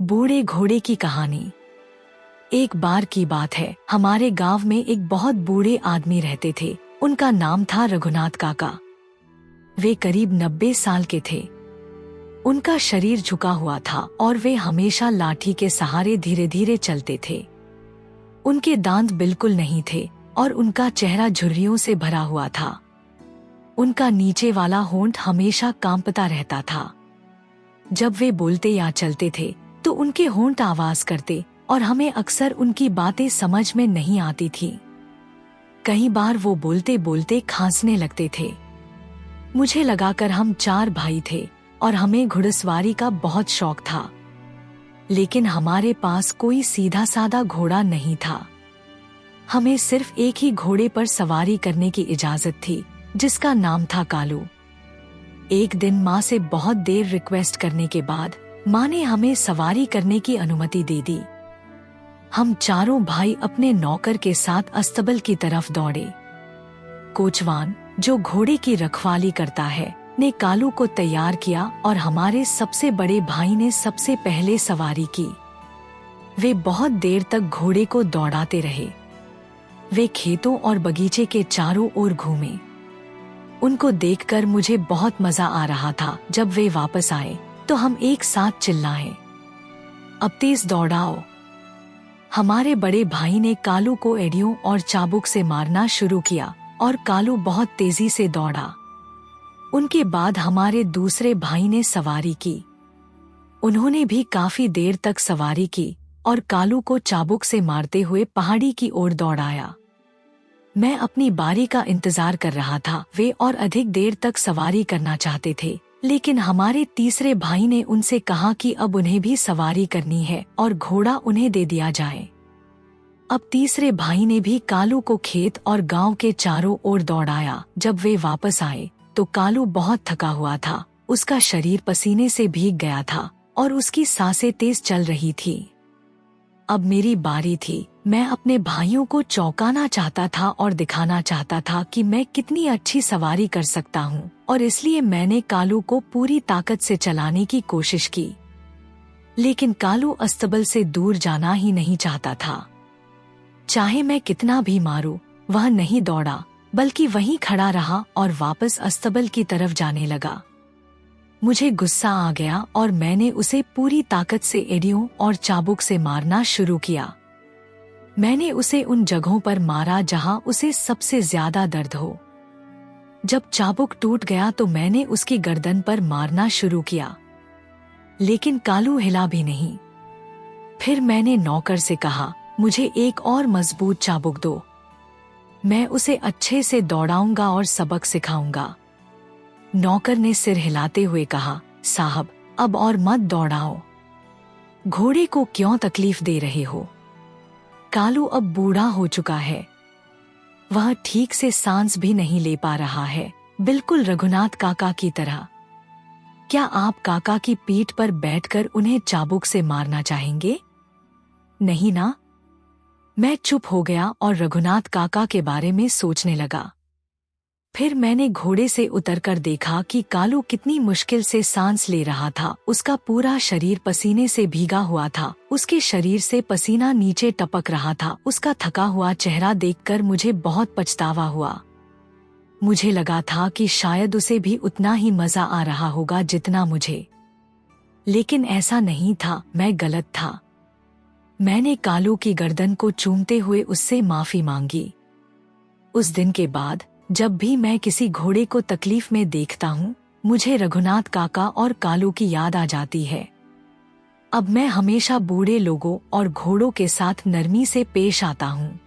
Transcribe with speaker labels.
Speaker 1: बूढ़े घोड़े की कहानी। एक बार की बात है, हमारे गांव में एक बहुत बूढ़े आदमी रहते थे। उनका नाम था रघुनाथ काका। वे करीब 90 साल के थे। उनका शरीर झुका हुआ था और वे हमेशा लाठी के सहारे धीरे धीरे चलते थे। उनके दांत बिल्कुल नहीं थे और उनका चेहरा झुर्रियों से भरा हुआ था। उनका नीचे वाला होंठ हमेशा कांपता रहता था। जब वे बोलते या चलते थे तो उनके होंठ आवाज करते और हमें अक्सर उनकी बातें समझ में नहीं आती थी। कई बार वो बोलते बोलते खांसने लगते थे। मुझे लगाकर हम 4 भाई थे और हमें घुड़सवारी का बहुत शौक था, लेकिन हमारे पास कोई सीधा साधा घोड़ा नहीं था। हमें सिर्फ एक ही घोड़े पर सवारी करने की इजाजत थी, जिसका नाम था कालू। एक दिन माँ से बहुत देर रिक्वेस्ट करने के बाद माँ ने हमें सवारी करने की अनुमति दे दी। हम चारों भाई अपने नौकर के साथ अस्तबल की तरफ दौड़े। कोचवान, जो घोड़े की रखवाली करता है, ने कालू को तैयार किया और हमारे सबसे बड़े भाई ने सबसे पहले सवारी की। वे बहुत देर तक घोड़े को दौड़ाते रहे। वे खेतों और बगीचे के चारों ओर घूमे। उनको देखकर मुझे बहुत मजा आ रहा था। जब वे वापस आए तो हम एक साथ चिल्लाए, अब तेज दौड़ाओ। हमारे बड़े भाई ने कालू को एड़ियों और चाबुक से मारना शुरू किया और कालू बहुत तेजी से दौड़ा। उनके बाद हमारे दूसरे भाई ने सवारी की। उन्होंने भी काफी देर तक सवारी की और कालू को चाबुक से मारते हुए पहाड़ी की ओर दौड़ाया। मैं अपनी बारी का इंतजार कर रहा था। वे और अधिक देर तक सवारी करना चाहते थे, लेकिन हमारे तीसरे भाई ने उनसे कहा कि अब उन्हें भी सवारी करनी है और घोड़ा उन्हें दे दिया जाए। अब तीसरे भाई ने भी कालू को खेत और गांव के चारों ओर दौड़ाया। जब वे वापस आए तो कालू बहुत थका हुआ था। उसका शरीर पसीने से भीग गया था और उसकी सांसें तेज चल रही थी। अब मेरी बारी थी। मैं अपने भाइयों को चौंकाना चाहता था और दिखाना चाहता था कि मैं कितनी अच्छी सवारी कर सकता हूँ, और इसलिए मैंने कालू को पूरी ताकत से चलाने की कोशिश की। लेकिन कालू अस्तबल से दूर जाना ही नहीं चाहता था। चाहे मैं कितना भी मारूं, वह नहीं दौड़ा, बल्कि वहीं खड़ा रहा और वापस अस्तबल की तरफ जाने लगा। मुझे गुस्सा आ गया और मैंने उसे पूरी ताकत से एड़ियों और चाबुक से मारना शुरू किया। मैंने उसे उन जगहों पर मारा जहां उसे सबसे ज्यादा दर्द हो। जब चाबुक टूट गया तो मैंने उसकी गर्दन पर मारना शुरू किया, लेकिन कालू हिला भी नहीं। फिर मैंने नौकर से कहा, मुझे एक और मजबूत चाबुक दो। मैं उसे अच्छे से दौड़ाऊंगा और सबक सिखाऊंगा। नौकर ने सिर हिलाते हुए कहा, साहब, अब और मत दौड़ाओ। घोड़े को क्यों तकलीफ दे रहे हो? कालू अब बूढ़ा हो चुका है। वह ठीक से सांस भी नहीं ले पा रहा है, बिल्कुल रघुनाथ काका की तरह। क्या आप काका की पीठ पर बैठकर उन्हें चाबुक से मारना चाहेंगे? नहीं ना? मैं चुप हो गया और रघुनाथ काका के बारे में सोचने लगा। फिर मैंने घोड़े से उतरकर देखा कि कालू कितनी मुश्किल से सांस ले रहा था। उसका पूरा शरीर पसीने से भीगा हुआ था। उसके शरीर से पसीना नीचे टपक रहा था। उसका थका हुआ चेहरा देखकर मुझे बहुत पछतावा हुआ। मुझे लगा था कि शायद उसे भी उतना ही मजा आ रहा होगा जितना मुझे, लेकिन ऐसा नहीं था। मैं गलत था। मैंने कालू की गर्दन को चूमते हुए उससे माफी मांगी। उस दिन के बाद जब भी मैं किसी घोड़े को तकलीफ में देखता हूँ, मुझे रघुनाथ काका और कालू की याद आ जाती है। अब मैं हमेशा बूढ़े लोगों और घोड़ों के साथ नरमी से पेश आता हूँ।